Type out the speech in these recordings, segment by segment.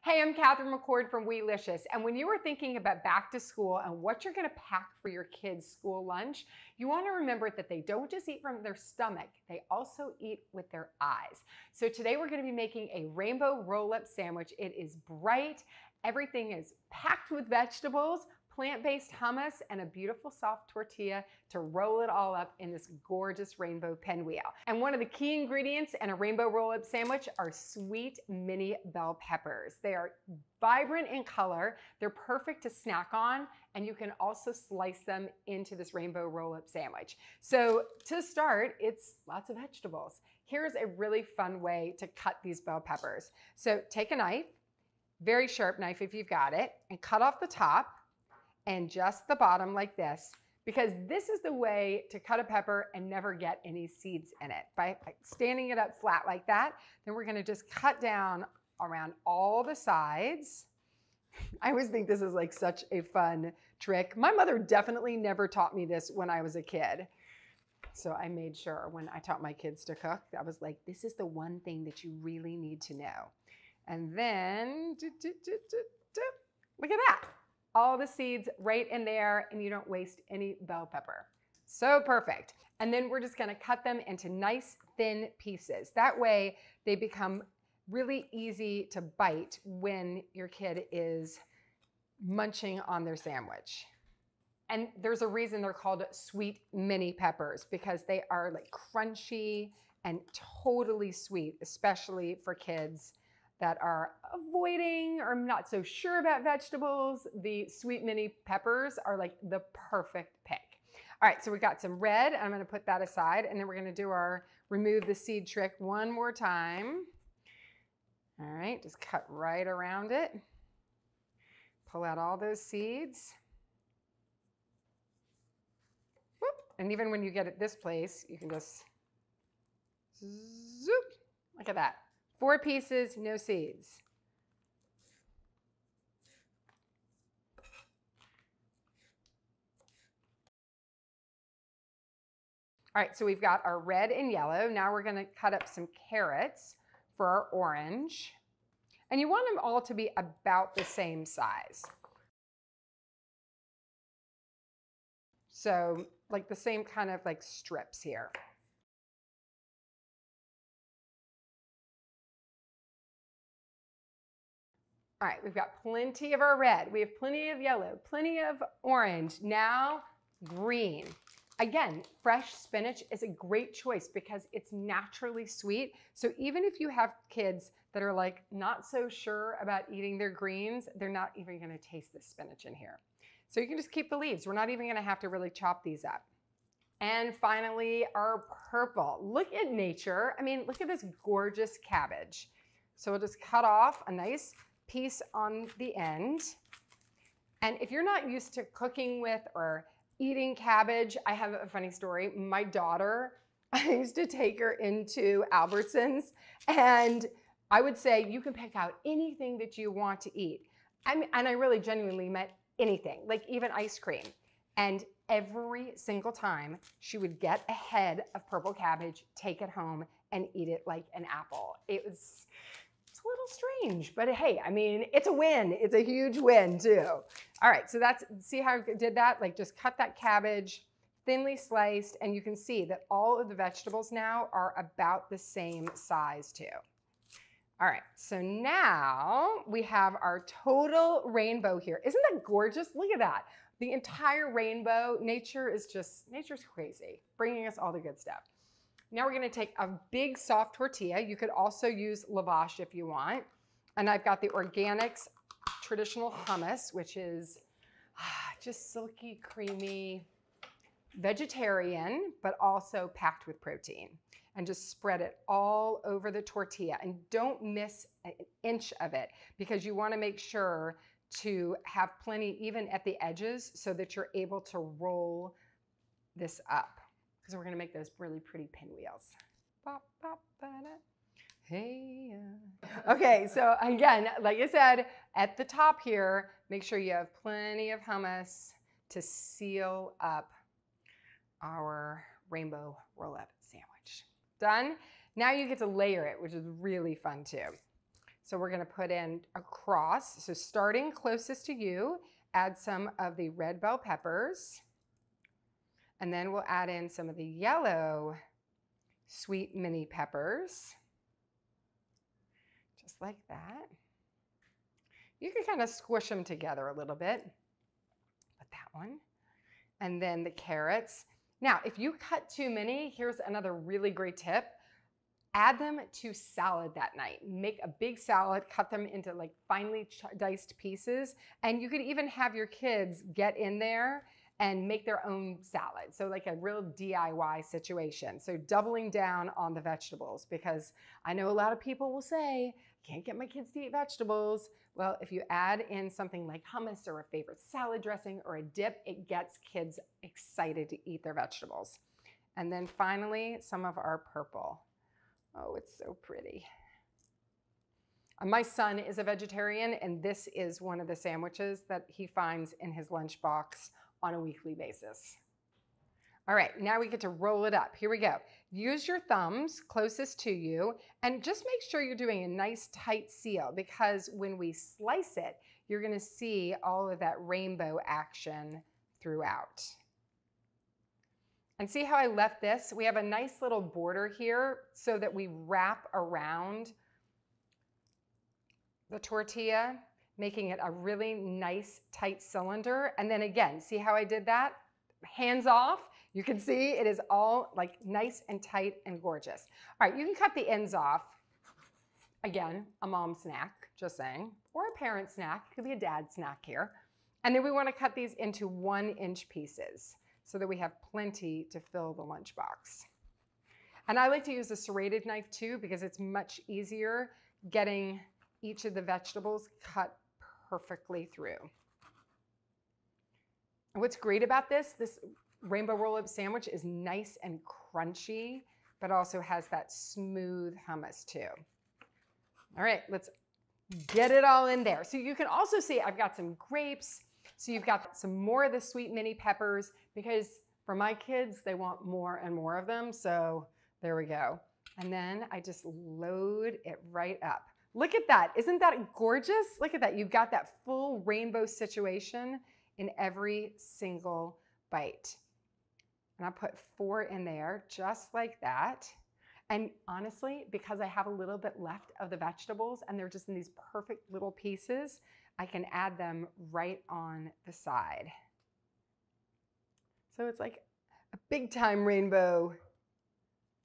Hey, I'm Catherine McCord from Weelicious, and when you are thinking about back to school and what you're going to pack for your kids' school lunch, you want to remember that they don't just eat from their stomach, they also eat with their eyes. So today we're going to be making a rainbow roll-up sandwich. It is bright, everything is packed with vegetables, plant-based hummus, and a beautiful soft tortilla to roll it all up in this gorgeous rainbow pinwheel. And one of the key ingredients in a rainbow roll-up sandwich are sweet mini bell peppers. They are vibrant in color, they're perfect to snack on, and you can also slice them into this rainbow roll-up sandwich. So to start, it's lots of vegetables. Here's a really fun way to cut these bell peppers. So take a knife, very sharp knife if you've got it, and cut off the top and just the bottom like this, because this is the way to cut a pepper and never get any seeds in it. By standing it up flat like that, then we're gonna just cut down around all the sides. I always think this is like such a fun trick. My mother definitely never taught me this when I was a kid. So I made sure when I taught my kids to cook, I was like, this is the one thing that you really need to know. And then, look at that. All the seeds right in there, and you don't waste any bell pepper. So perfect. And then we're just gonna cut them into nice thin pieces. That way they become really easy to bite when your kid is munching on their sandwich. And there's a reason they're called sweet mini peppers, because they are like crunchy and totally sweet, especially for kids that are avoiding or not so sure about vegetables. The sweet mini peppers are like the perfect pick. All right, so we got some red. I'm gonna put that aside, and then we're gonna do our remove the seed trick one more time. All right, just cut right around it. Pull out all those seeds. Whoop. And even when you get it this place, you can just zoop, look at that. 4 pieces, no seeds. All right, so we've got our red and yellow. Now we're gonna cut up some carrots for our orange. And you want them all to be about the same size. So like the same kind of like strips here. All right, we've got plenty of our red, we have plenty of yellow, plenty of orange, now green. Again, fresh spinach is a great choice because it's naturally sweet. So even if you have kids that are like not so sure about eating their greens, they're not even gonna taste the spinach in here. So you can just keep the leaves. We're not even gonna have to really chop these up. And finally, our purple. Look at nature. I mean, look at this gorgeous cabbage. So we'll just cut off a nice piece on the end. And if you're not used to cooking with or eating cabbage, I have a funny story. My daughter, I used to take her into Albertsons, and I would say, you can pick out anything that you want to eat. And I really genuinely meant anything, like even ice cream. And every single time she would get a head of purple cabbage, take it home, and eat it like an apple. It's a little strange, but hey, I mean, it's a win. It's a huge win too. All right, so see how I did that? Like just cut that cabbage, thinly sliced, and you can see that all of the vegetables now are about the same size too. All right, so now we have our total rainbow here. Isn't that gorgeous? Look at that. The entire rainbow. Nature's crazy, bringing us all the good stuff. Now we're gonna take a big soft tortilla. You could also use lavash if you want. And I've got the Organics traditional hummus, which is just silky, creamy, vegetarian, but also packed with protein. And just spread it all over the tortilla. And don't miss an inch of it, because you wanna make sure to have plenty even at the edges so that you're able to roll this up, because we're gonna make those really pretty pinwheels. Hey. Okay, so again, like I said, at the top here, make sure you have plenty of hummus to seal up our rainbow roll-up sandwich. Done? Now you get to layer it, which is really fun too. So we're gonna put in across. So starting closest to you, add some of the red bell peppers. And then we'll add in some of the yellow sweet mini peppers. Just like that. You can kind of squish them together a little bit. Put that one. And then the carrots. Now, if you cut too many, here's another really great tip. Add them to salad that night. Make a big salad, cut them into like finely diced pieces, and you could even have your kids get in there and make their own salad. So like a real DIY situation. So doubling down on the vegetables, because I know a lot of people will say, can't get my kids to eat vegetables. Well, if you add in something like hummus or a favorite salad dressing or a dip, it gets kids excited to eat their vegetables. And then finally, some of our purple. Oh, it's so pretty. My son is a vegetarian, and this is one of the sandwiches that he finds in his lunchbox on a weekly basis. All right, now we get to roll it up. Here we go. Use your thumbs closest to you, and just make sure you're doing a nice tight seal, because when we slice it, you're gonna see all of that rainbow action throughout. And see how I left this? We have a nice little border here so that we wrap around the tortilla, making it a really nice tight cylinder. And then again, see how I did that? Hands off. You can see it is all like nice and tight and gorgeous. All right, you can cut the ends off. Again, a mom snack, just saying, or a parent snack. It could be a dad snack here. And then we want to cut these into 1-inch pieces, so that we have plenty to fill the lunchbox. And I like to use a serrated knife too, because it's much easier getting each of the vegetables cut perfectly through. And what's great about this rainbow roll-up sandwich is nice and crunchy, but also has that smooth hummus too. All right, let's get it all in there. So you can also see I've got some grapes. So you've got some more of the sweet mini peppers, because for my kids, they want more and more of them. So there we go. And then I just load it right up. Look at that. Isn't that gorgeous? Look at that. You've got that full rainbow situation in every single bite. And I put 4 in there just like that. And honestly, because I have a little bit left of the vegetables and they're just in these perfect little pieces, I can add them right on the side. So it's like a big time rainbow.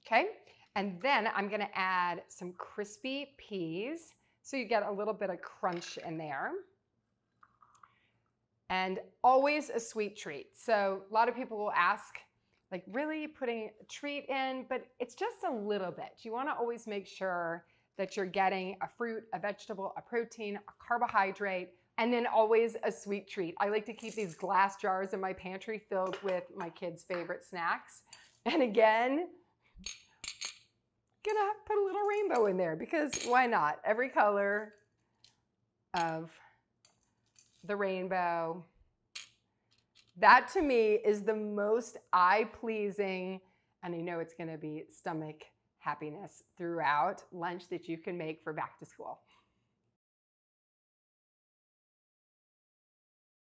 Okay, and then I'm gonna add some crispy peas, so you get a little bit of crunch in there. And always a sweet treat. So a lot of people will ask, like, really putting a treat in, but it's just a little bit. You wanna always make sure that you're getting a fruit, a vegetable, a protein, a carbohydrate, and then always a sweet treat. I like to keep these glass jars in my pantry filled with my kids' favorite snacks. And again, gonna put a little rainbow in there, because why not? Every color of the rainbow. That to me is the most eye-pleasing, and I know it's gonna be stomach happiness throughout lunch that you can make for back to school.